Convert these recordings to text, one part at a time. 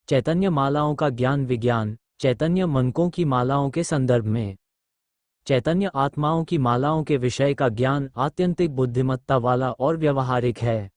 चैतन्य मालाओं का ज्ञान विज्ञान। चैतन्य मनकों की मालाओं के संदर्भ में चैतन्य आत्माओं की मालाओं के विषय का ज्ञान आत्यंतिक बुद्धिमत्ता वाला और व्यवहारिक है।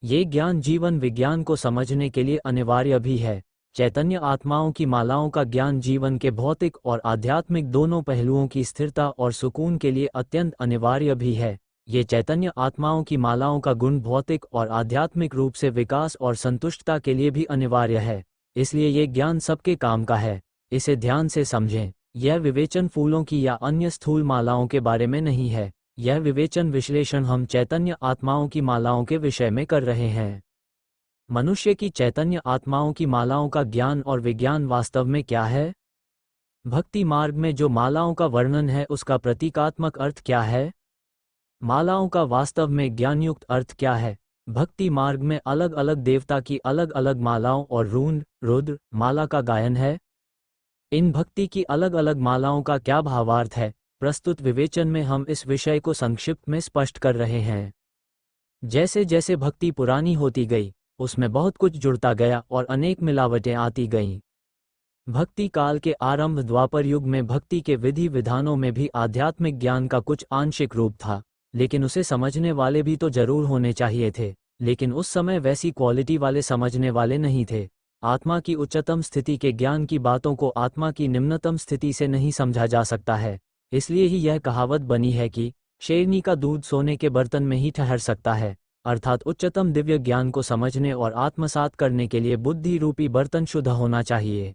ये ज्ञान जीवन विज्ञान को समझने के लिए अनिवार्य भी है। चैतन्य आत्माओं की मालाओं का ज्ञान जीवन के भौतिक और आध्यात्मिक दोनों पहलुओं की स्थिरता और सुकून के लिए अत्यंत अनिवार्य भी है। ये चैतन्य आत्माओं की मालाओं का गुण भौतिक और आध्यात्मिक रूप से विकास और संतुष्टता के लिए भी अनिवार्य है, इसलिए ये ज्ञान सबके काम का है। इसे ध्यान से समझें। यह विवेचन फूलों की या अन्य स्थूल मालाओं के बारे में नहीं है। यह विवेचन विश्लेषण हम चैतन्य आत्माओं की मालाओं के विषय में कर रहे हैं। मनुष्य की चैतन्य आत्माओं की मालाओं का ज्ञान और विज्ञान वास्तव में क्या है? भक्ति मार्ग में जो मालाओं का वर्णन है उसका प्रतीकात्मक अर्थ क्या है? मालाओं का वास्तव में ज्ञानयुक्त अर्थ क्या है? भक्ति मार्ग में अलग अलग देवता की अलग अलग मालाओं और रून रुद्र माला का गायन है। इन भक्ति की अलग अलग मालाओं का क्या भावार्थ है? प्रस्तुत विवेचन में हम इस विषय को संक्षिप्त में स्पष्ट कर रहे हैं। जैसे जैसे भक्ति पुरानी होती गई उसमें बहुत कुछ जुड़ता गया और अनेक मिलावटें आती गईं। भक्ति काल के आरंभ द्वापर युग में भक्ति के विधि विधानों में भी आध्यात्मिक ज्ञान का कुछ आंशिक रूप था, लेकिन उसे समझने वाले भी तो जरूर होने चाहिए थे। लेकिन उस समय वैसी क्वालिटी वाले समझने वाले नहीं थे। आत्मा की उच्चतम स्थिति के ज्ञान की बातों को आत्मा की निम्नतम स्थिति से नहीं समझा जा सकता है। इसलिए ही यह कहावत बनी है कि शेरनी का दूध सोने के बर्तन में ही ठहर सकता है, अर्थात उच्चतम दिव्य ज्ञान को समझने और आत्मसात करने के लिए बुद्धि रूपी बर्तन शुद्ध होना चाहिए।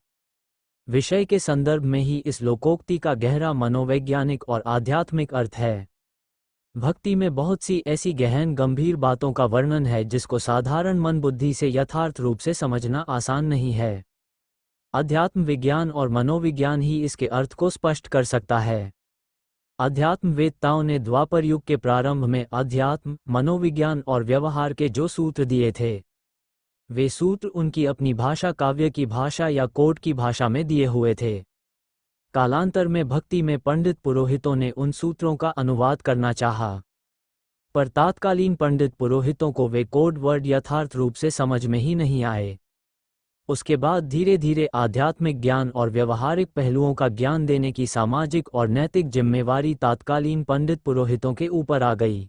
विषय के संदर्भ में ही इस लोकोक्ति का गहरा मनोवैज्ञानिक और आध्यात्मिक अर्थ है। भक्ति में बहुत सी ऐसी गहन गंभीर बातों का वर्णन है जिसको साधारण मन बुद्धि से यथार्थ रूप से समझना आसान नहीं है। अध्यात्म विज्ञान और मनोविज्ञान ही इसके अर्थ को स्पष्ट कर सकता है। अध्यात्म वेत्ताओं ने द्वापर युग के प्रारंभ में अध्यात्म, मनोविज्ञान और व्यवहार के जो सूत्र दिए थे, वे सूत्र उनकी अपनी भाषा काव्य की भाषा या कोड की भाषा में दिए हुए थे। कालांतर में भक्ति में पंडित पुरोहितों ने उन सूत्रों का अनुवाद करना चाहा, पर तात्कालीन पंडित पुरोहितों को वे कोड वर्ड यथार्थ रूप से समझ में ही नहीं आए। उसके बाद धीरे धीरे आध्यात्मिक ज्ञान और व्यवहारिक पहलुओं का ज्ञान देने की सामाजिक और नैतिक जिम्मेवारी तात्कालीन पंडित पुरोहितों के ऊपर आ गई।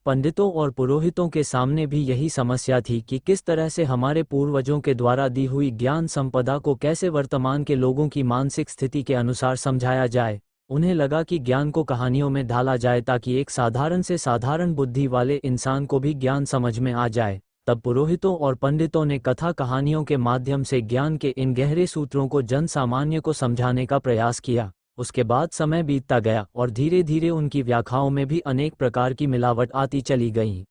पंडितों और पुरोहितों के सामने भी यही समस्या थी कि किस तरह से हमारे पूर्वजों के द्वारा दी हुई ज्ञान संपदा को कैसे वर्तमान के लोगों की मानसिक स्थिति के अनुसार समझाया जाए। उन्हें लगा कि ज्ञान को कहानियों में ढाला जाए ताकि एक साधारण से साधारण बुद्धि वाले इंसान को भी ज्ञान समझ में आ जाए। तब पुरोहितों और पंडितों ने कथा कहानियों के माध्यम से ज्ञान के इन गहरे सूत्रों को जन सामान्य को समझाने का प्रयास किया। उसके बाद समय बीतता गया और धीरे धीरे उनकी व्याख्याओं में भी अनेक प्रकार की मिलावट आती चली गई।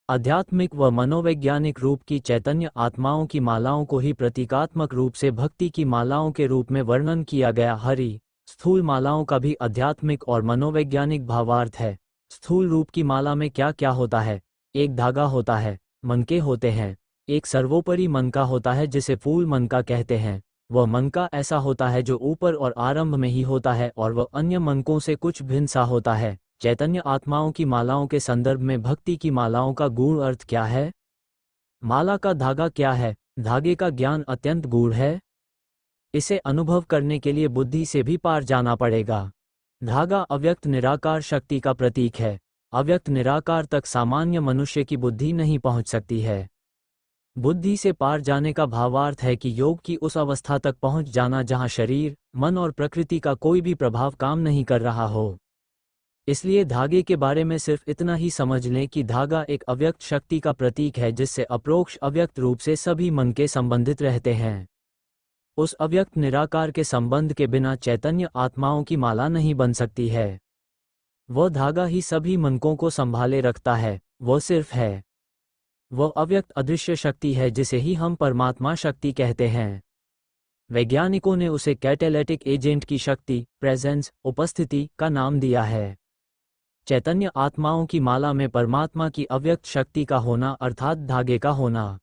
आध्यात्मिक व मनोवैज्ञानिक रूप की चैतन्य आत्माओं की मालाओं को ही प्रतीकात्मक रूप से भक्ति की मालाओं के रूप में वर्णन किया गया। हरि स्थूल मालाओं का भी आध्यात्मिक और मनोवैज्ञानिक भावार्थ है। स्थूल रूप की माला में क्या क्या होता है? एक धागा होता है, मनके होते हैं, एक सर्वोपरि मनका होता है जिसे फूल मनका कहते हैं। वह मनका ऐसा होता है जो ऊपर और आरंभ में ही होता है और वह अन्य मनकों से कुछ भिन्न सा होता है। चैतन्य आत्माओं की मालाओं के संदर्भ में भक्ति की मालाओं का गूढ़ अर्थ क्या है? माला का धागा क्या है? धागे का ज्ञान अत्यंत गूढ़ है। इसे अनुभव करने के लिए बुद्धि से भी पार जाना पड़ेगा। धागा अव्यक्त निराकार शक्ति का प्रतीक है। अव्यक्त निराकार तक सामान्य मनुष्य की बुद्धि नहीं पहुंच सकती है। बुद्धि से पार जाने का भावार्थ है कि योग की उस अवस्था तक पहुंच जाना जहां शरीर, मन और प्रकृति का कोई भी प्रभाव काम नहीं कर रहा हो। इसलिए धागे के बारे में सिर्फ इतना ही समझ लें कि धागा एक अव्यक्त शक्ति का प्रतीक है जिससे अप्रोक्ष अव्यक्त रूप से सभी मन के संबंधित रहते हैं। उस अव्यक्त निराकार के संबंध के बिना चैतन्य आत्माओं की माला नहीं बन सकती है। वह धागा ही सभी मनकों को संभाले रखता है। वह सिर्फ है। वह अव्यक्त अदृश्य शक्ति है जिसे ही हम परमात्मा शक्ति कहते हैं। वैज्ञानिकों ने उसे कैटेलिटिक एजेंट की शक्ति, प्रेजेंस, उपस्थिति का नाम दिया है। चैतन्य आत्माओं की माला में परमात्मा की अव्यक्त शक्ति का होना अर्थात धागे का होना।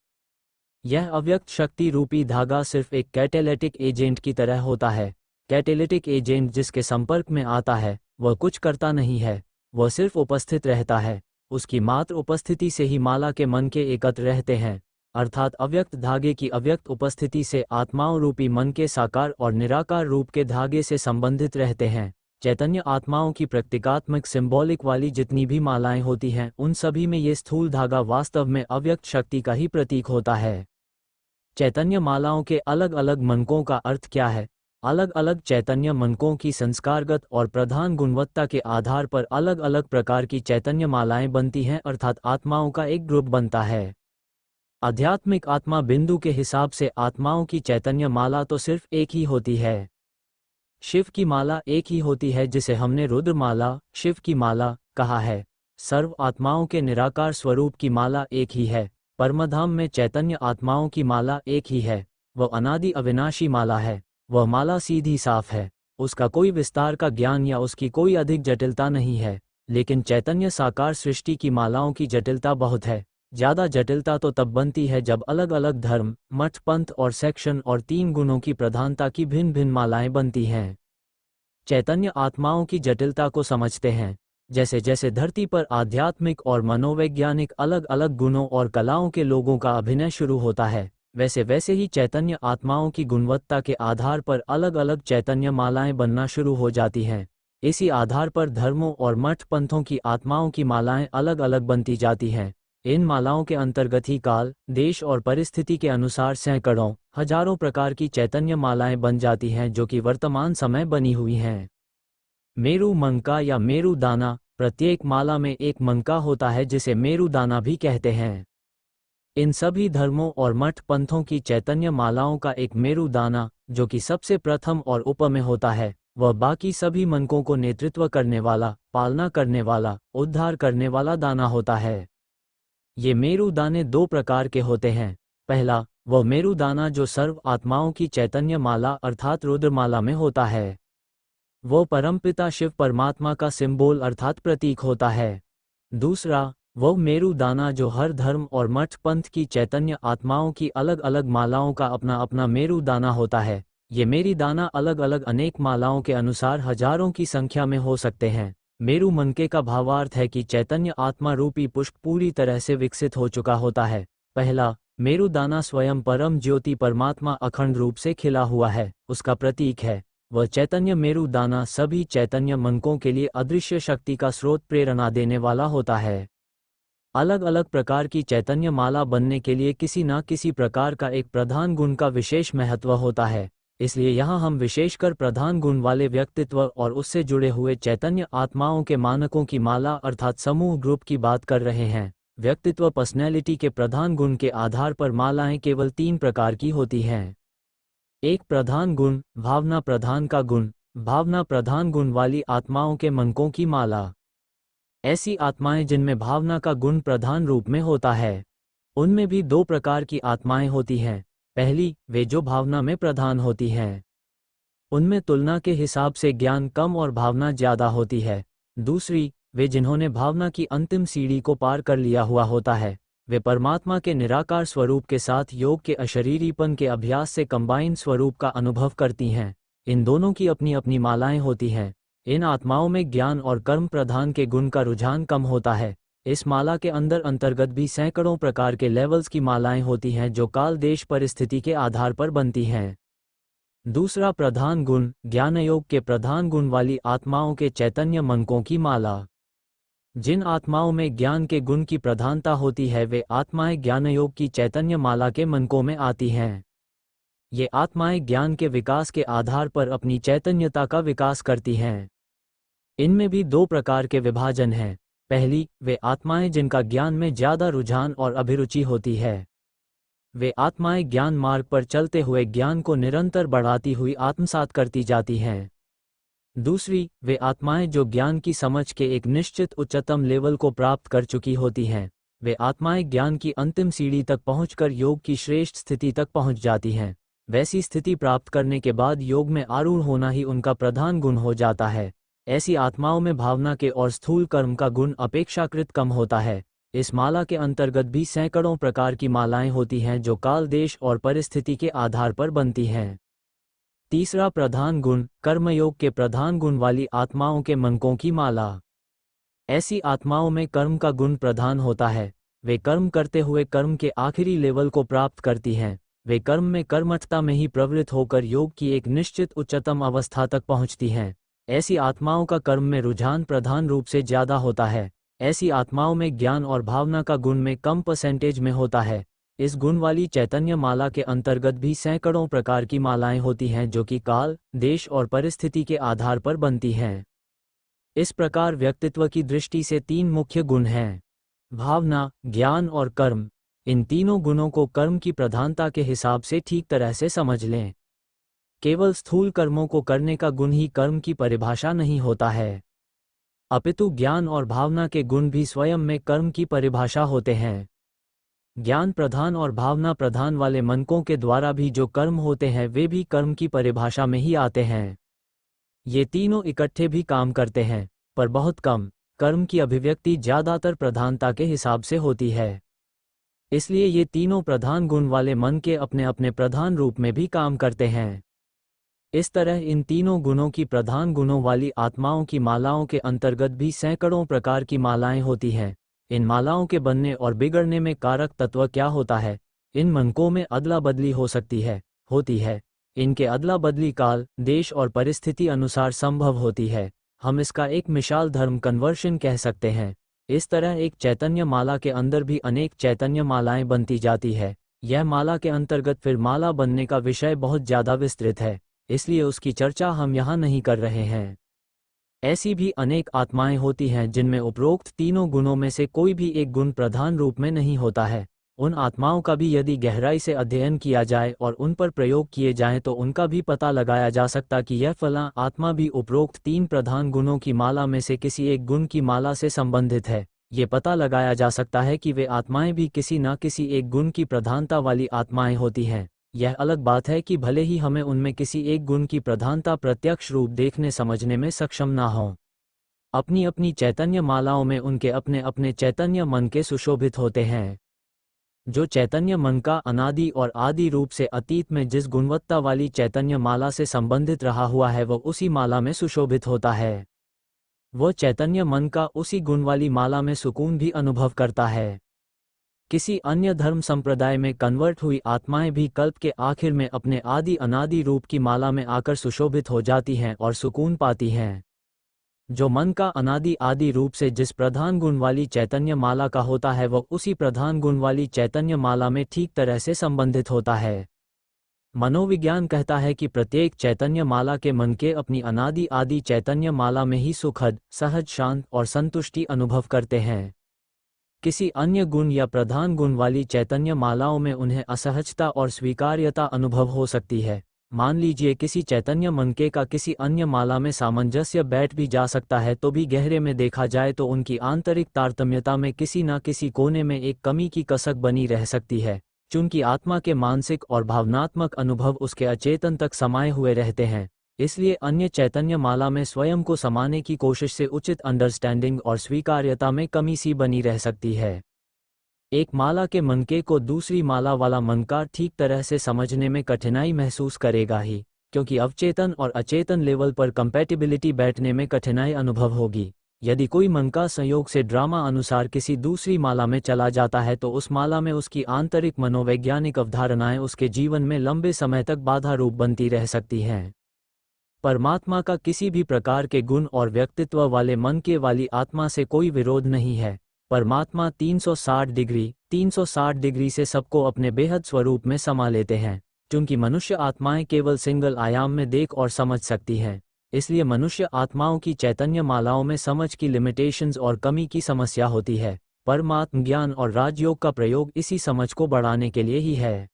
यह अव्यक्त शक्ति रूपी धागा सिर्फ एक कैटेलिटिक एजेंट की तरह होता है। कैटेलिटिक एजेंट जिसके संपर्क में आता है वह कुछ करता नहीं है, वह सिर्फ उपस्थित रहता है। उसकी मात्र उपस्थिति से ही माला के मन के एकत्र रहते हैं। अर्थात अव्यक्त धागे की अव्यक्त उपस्थिति से आत्माओं रूपी मन के साकार और निराकार रूप के धागे से संबंधित रहते हैं। चैतन्य आत्माओं की प्रतीकात्मक सिंबॉलिक वाली जितनी भी मालाएं होती हैं, उन सभी में ये स्थूल धागा वास्तव में अव्यक्त शक्ति का ही प्रतीक होता है। चैतन्य मालाओं के अलग अलग मनकों का अर्थ क्या है? अलग अलग चैतन्य मनकों की संस्कारगत और प्रधान गुणवत्ता के आधार पर अलग अलग प्रकार की चैतन्य मालाएं बनती हैं, अर्थात आत्माओं का एक ग्रुप बनता है। आध्यात्मिक आत्मा बिंदु के हिसाब से आत्माओं की चैतन्य माला तो सिर्फ एक ही होती है। शिव की माला एक ही होती है, जिसे हमने रुद्र माला, शिव की माला कहा है। सर्व आत्माओं के निराकार स्वरूप की माला एक ही है। परमधाम में चैतन्य आत्माओं की माला एक ही है। वह अनादि अविनाशी माला है। वह माला सीधी साफ है। उसका कोई विस्तार का ज्ञान या उसकी कोई अधिक जटिलता नहीं है। लेकिन चैतन्य साकार सृष्टि की मालाओं की जटिलता बहुत है। ज़्यादा जटिलता तो तब बनती है जब अलग अलग धर्म, मठ, पंथ और सेक्शन और 3 गुणों की प्रधानता की भिन्न भिन्न मालाएं बनती हैं। चैतन्य आत्माओं की जटिलता को समझते हैं। जैसे जैसे धरती पर आध्यात्मिक और मनोवैज्ञानिक अलग अलग गुणों और कलाओं के लोगों का अभिनय शुरू होता है, वैसे वैसे ही चैतन्य आत्माओं की गुणवत्ता के आधार पर अलग अलग चैतन्य मालाएं बनना शुरू हो जाती हैं। इसी आधार पर धर्मों और मठ पंथों की आत्माओं की मालाएं अलग अलग बनती जाती हैं। इन मालाओं के अंतर्गत ही काल, देश और परिस्थिति के अनुसार सैकड़ों, हजारों प्रकार की चैतन्य मालाएं बन जाती हैं, जो कि वर्तमान समय बनी हुई हैं। मेरु मंका या मेरु दाना, प्रत्येक माला में एक मंका होता है, जिसे मेरु दाना भी कहते हैं। इन सभी धर्मों और मठ पंथों की चैतन्य मालाओं का एक मेरु दाना, जो कि सबसे प्रथम और ऊपर में होता है, वह बाकी सभी मनकों को नेतृत्व करने वाला, पालना करने वाला, उद्धार करने वाला दाना होता है। ये मेरु दाने 2 प्रकार के होते हैं। पहला, वह मेरु दाना जो सर्व आत्माओं की चैतन्य माला अर्थात रुद्रमाला में होता है। वो परमपिता शिव परमात्मा का सिंबल अर्थात प्रतीक होता है। दूसरा, वो मेरु दाना जो हर धर्म और मठ पंथ की चैतन्य आत्माओं की अलग अलग मालाओं का अपना अपना मेरु दाना होता है। ये मेरी दाना अलग अलग अनेक मालाओं के अनुसार हजारों की संख्या में हो सकते हैं। मेरु मनके का भावार्थ है कि चैतन्य आत्मा रूपी पुष्प पूरी तरह से विकसित हो चुका होता है। पहला, मेरु दाना स्वयं परम ज्योति परमात्मा अखंड रूप से खिला हुआ है, उसका प्रतीक है। वह चैतन्य मेरु दाना सभी चैतन्य मनकों के लिए अदृश्य शक्ति का स्रोत, प्रेरणा देने वाला होता है। अलग अलग प्रकार की चैतन्य माला बनने के लिए किसी न किसी प्रकार का एक प्रधान गुण का विशेष महत्व होता है। इसलिए यहाँ हम विशेषकर प्रधान गुण वाले व्यक्तित्व और उससे जुड़े हुए चैतन्य आत्माओं के मानकों की माला अर्थात समूह ग्रुप की बात कर रहे हैं। व्यक्तित्व पर्सनैलिटी के प्रधान गुण के आधार पर मालाएं केवल 3 प्रकार की होती हैं। एक, प्रधान गुण, भावना प्रधान का गुण। भावना प्रधान गुण वाली आत्माओं के मनकों की माला। ऐसी आत्माएं जिनमें भावना का गुण प्रधान रूप में होता है। उनमें भी 2 प्रकार की आत्माएं होती हैं। पहली, वे जो भावना में प्रधान होती हैं। उनमें तुलना के हिसाब से ज्ञान कम और भावना ज्यादा होती है। दूसरी, वे जिन्होंने भावना की अंतिम सीढ़ी को पार कर लिया हुआ होता है। वे परमात्मा के निराकार स्वरूप के साथ योग के अशरीरीपन के अभ्यास से कंबाइन स्वरूप का अनुभव करती हैं। इन दोनों की अपनी अपनी मालाएं होती हैं। इन आत्माओं में ज्ञान और कर्म प्रधान के गुण का रुझान कम होता है। इस माला के अंदर अंतर्गत भी सैकड़ों प्रकार के लेवल्स की मालाएं होती हैं, जो काल, देश, परिस्थिति के आधार पर बनती हैं। दूसरा प्रधान गुण, ज्ञानयोग के प्रधान गुण वाली आत्माओं के चैतन्य मनकों की माला। जिन आत्माओं में ज्ञान के गुण की प्रधानता होती है, वे आत्माएं ज्ञानयोग की चैतन्य माला के मनकों में आती हैं। ये आत्माएं ज्ञान के विकास के आधार पर अपनी चैतन्यता का विकास करती हैं। इनमें भी 2 प्रकार के विभाजन हैं। पहली, वे आत्माएं जिनका ज्ञान में ज्यादा रुझान और अभिरुचि होती है। वे आत्माएं ज्ञान मार्ग पर चलते हुए ज्ञान को निरंतर बढ़ाती हुई आत्मसात करती जाती हैं। दूसरी, वे आत्माएं जो ज्ञान की समझ के एक निश्चित उच्चतम लेवल को प्राप्त कर चुकी होती हैं। वे आत्माएं ज्ञान की अंतिम सीढ़ी तक पहुंचकर योग की श्रेष्ठ स्थिति तक पहुंच जाती हैं। वैसी स्थिति प्राप्त करने के बाद योग में आरूढ़ होना ही उनका प्रधान गुण हो जाता है। ऐसी आत्माओं में भावना के और स्थूल कर्म का गुण अपेक्षाकृत कम होता है। इस माला के अंतर्गत भी सैकड़ों प्रकार की मालाएं होती हैं, जो काल, देश और परिस्थिति के आधार पर बनती हैं। तीसरा प्रधान गुण, कर्मयोग के प्रधान गुण वाली आत्माओं के मनकों की माला। ऐसी आत्माओं में कर्म का गुण प्रधान होता है। वे कर्म करते हुए कर्म के आखिरी लेवल को प्राप्त करती हैं। वे कर्म में कर्मठता में ही प्रवृत्त होकर योग की एक निश्चित उच्चतम अवस्था तक पहुंचती हैं। ऐसी आत्माओं का कर्म में रुझान प्रधान रूप से ज़्यादा होता है। ऐसी आत्माओं में ज्ञान और भावना का गुण में कम परसेंटेज में होता है। इस गुण वाली चैतन्य माला के अंतर्गत भी सैकड़ों प्रकार की मालाएं होती हैं जो कि काल, देश और परिस्थिति के आधार पर बनती हैं। इस प्रकार व्यक्तित्व की दृष्टि से 3 मुख्य गुण हैं: भावना, ज्ञान और कर्म। इन तीनों गुणों को कर्म की प्रधानता के हिसाब से ठीक तरह से समझ लें। केवल स्थूल कर्मों को करने का गुण ही कर्म की परिभाषा नहीं होता है, अपितु ज्ञान और भावना के गुण भी स्वयं में कर्म की परिभाषा होते हैं। ज्ञान प्रधान और भावना प्रधान वाले मनकों के द्वारा भी जो कर्म होते हैं वे भी कर्म की परिभाषा में ही आते हैं। ये तीनों इकट्ठे भी काम करते हैं, पर बहुत कम। कर्म की अभिव्यक्ति ज़्यादातर प्रधानता के हिसाब से होती है। इसलिए ये तीनों प्रधान गुण वाले मन के अपने अपने प्रधान रूप में भी काम करते हैं। इस तरह इन तीनों गुणों की प्रधान गुणों वाली आत्माओं की मालाओं के अंतर्गत भी सैकड़ों प्रकार की मालाएं होती हैं। इन मालाओं के बनने और बिगड़ने में कारक तत्व क्या होता है? इन मनकों में अदला बदली हो सकती है, होती है। इनके अदला बदली काल, देश और परिस्थिति अनुसार संभव होती है। हम इसका एक मिसाल धर्म कन्वर्शन कह सकते हैं। इस तरह एक चैतन्य माला के अंदर भी अनेक चैतन्य मालाएं बनती जाती है। यह माला के अंतर्गत फिर माला बनने का विषय बहुत ज़्यादा विस्तृत है, इसलिए उसकी चर्चा हम यहाँ नहीं कर रहे हैं। ऐसी भी अनेक आत्माएं होती हैं जिनमें उपरोक्त तीनों गुणों में से कोई भी एक गुण प्रधान रूप में नहीं होता है। उन आत्माओं का भी यदि गहराई से अध्ययन किया जाए और उन पर प्रयोग किए जाएं तो उनका भी पता लगाया जा सकता कि यह फलां आत्मा भी उपरोक्त 3 प्रधान गुणों की माला में से किसी एक गुण की माला से संबंधित है। ये पता लगाया जा सकता है कि वे आत्माएं भी किसी न किसी एक गुण की प्रधानता वाली आत्माएं होती हैं। यह अलग बात है कि भले ही हमें उनमें किसी एक गुण की प्रधानता प्रत्यक्ष रूप देखने समझने में सक्षम ना हों। अपनी अपनी चैतन्य मालाओं में उनके अपने अपने चैतन्य मन के सुशोभित होते हैं। जो चैतन्य मन का अनादि और आदि रूप से अतीत में जिस गुणवत्ता वाली चैतन्य माला से संबंधित रहा हुआ है वह उसी माला में सुशोभित होता है। वह चैतन्य मन का उसी गुण वाली माला में सुकून भी अनुभव करता है। किसी अन्य धर्म संप्रदाय में कन्वर्ट हुई आत्माएं भी कल्प के आखिर में अपने आदि अनादि रूप की माला में आकर सुशोभित हो जाती हैं और सुकून पाती हैं। जो मन का अनादि आदि रूप से जिस प्रधान गुण वाली चैतन्य माला का होता है वह उसी प्रधान गुण वाली चैतन्य माला में ठीक तरह से संबंधित होता है। मनोविज्ञान कहता है कि प्रत्येक चैतन्य माला के मन के अपनी अनादि आदि चैतन्य माला में ही सुखद, सहज, शांत और संतुष्टि अनुभव करते हैं। किसी अन्य गुण या प्रधान गुण वाली चैतन्य मालाओं में उन्हें असहजता और स्वीकार्यता अनुभव हो सकती है। मान लीजिए किसी चैतन्य मनके का किसी अन्य माला में सामंजस्य बैठ भी जा सकता है तो भी गहरे में देखा जाए तो उनकी आंतरिक तारतम्यता में किसी न किसी कोने में एक कमी की कसक बनी रह सकती है। चूंकि आत्मा के मानसिक और भावनात्मक अनुभव उसके अचेतन तक समाये हुए रहते हैं, इसलिए अन्य चैतन्य माला में स्वयं को समाने की कोशिश से उचित अंडरस्टैंडिंग और स्वीकार्यता में कमी सी बनी रह सकती है। एक माला के मनके को दूसरी माला वाला मनकार ठीक तरह से समझने में कठिनाई महसूस करेगा ही, क्योंकि अवचेतन और अचेतन लेवल पर कंपैटिबिलिटी बैठने में कठिनाई अनुभव होगी। यदि कोई मनका संयोग से ड्रामा अनुसार किसी दूसरी माला में चला जाता है तो उस माला में उसकी आंतरिक मनोवैज्ञानिक अवधारणाएं उसके जीवन में लंबे समय तक बाधा रूप बनती रह सकती हैं। परमात्मा का किसी भी प्रकार के गुण और व्यक्तित्व वाले मन के वाली आत्मा से कोई विरोध नहीं है। परमात्मा 360 डिग्री से सबको अपने बेहद स्वरूप में समा लेते हैं। क्योंकि मनुष्य आत्माएं केवल सिंगल आयाम में देख और समझ सकती हैं, इसलिए मनुष्य आत्माओं की चैतन्य मालाओं में समझ की लिमिटेशंस और कमी की समस्या होती है। परमात्म ज्ञान और राजयोग का प्रयोग इसी समझ को बढ़ाने के लिए ही है।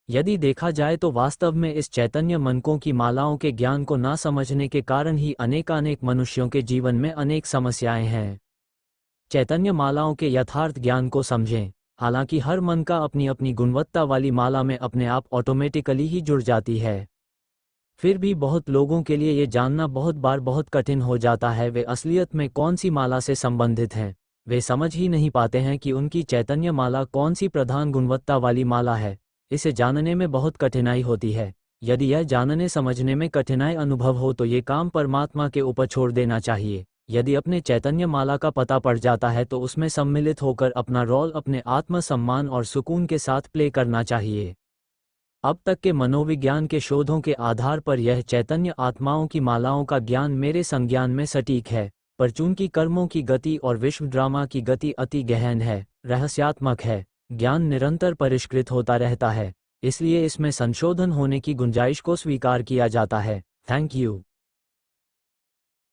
यदि देखा जाए तो वास्तव में इस चैतन्य मनकों की मालाओं के ज्ञान को ना समझने के कारण ही अनेकानेक मनुष्यों के जीवन में अनेक समस्याएं हैं। चैतन्य मालाओं के यथार्थ ज्ञान को समझें। हालांकि हर मन का अपनी अपनी गुणवत्ता वाली माला में अपने आप ऑटोमेटिकली ही जुड़ जाती है, फिर भी बहुत लोगों के लिए ये जानना बहुत बार बहुत कठिन हो जाता है वे असलियत में कौन सी माला से संबंधित हैं। वे समझ ही नहीं पाते हैं कि उनकी चैतन्य माला कौन सी प्रधान गुणवत्ता वाली माला है। इसे जानने में बहुत कठिनाई होती है। यदि यह जानने समझने में कठिनाई अनुभव हो तो ये काम परमात्मा के ऊपर छोड़ देना चाहिए। यदि अपने चैतन्य माला का पता पड़ जाता है तो उसमें सम्मिलित होकर अपना रोल अपने आत्मसम्मान और सुकून के साथ प्ले करना चाहिए। अब तक के मनोविज्ञान के शोधों के आधार पर यह चैतन्य आत्माओं की मालाओं का ज्ञान मेरे संज्ञान में सटीक है, पर चूंकि कर्मों की गति और विश्व ड्रामा की गति अति गहन है, रहस्यात्मक है, ज्ञान निरंतर परिष्कृत होता रहता है, इसलिए इसमें संशोधन होने की गुंजाइश को स्वीकार किया जाता है। Thank you.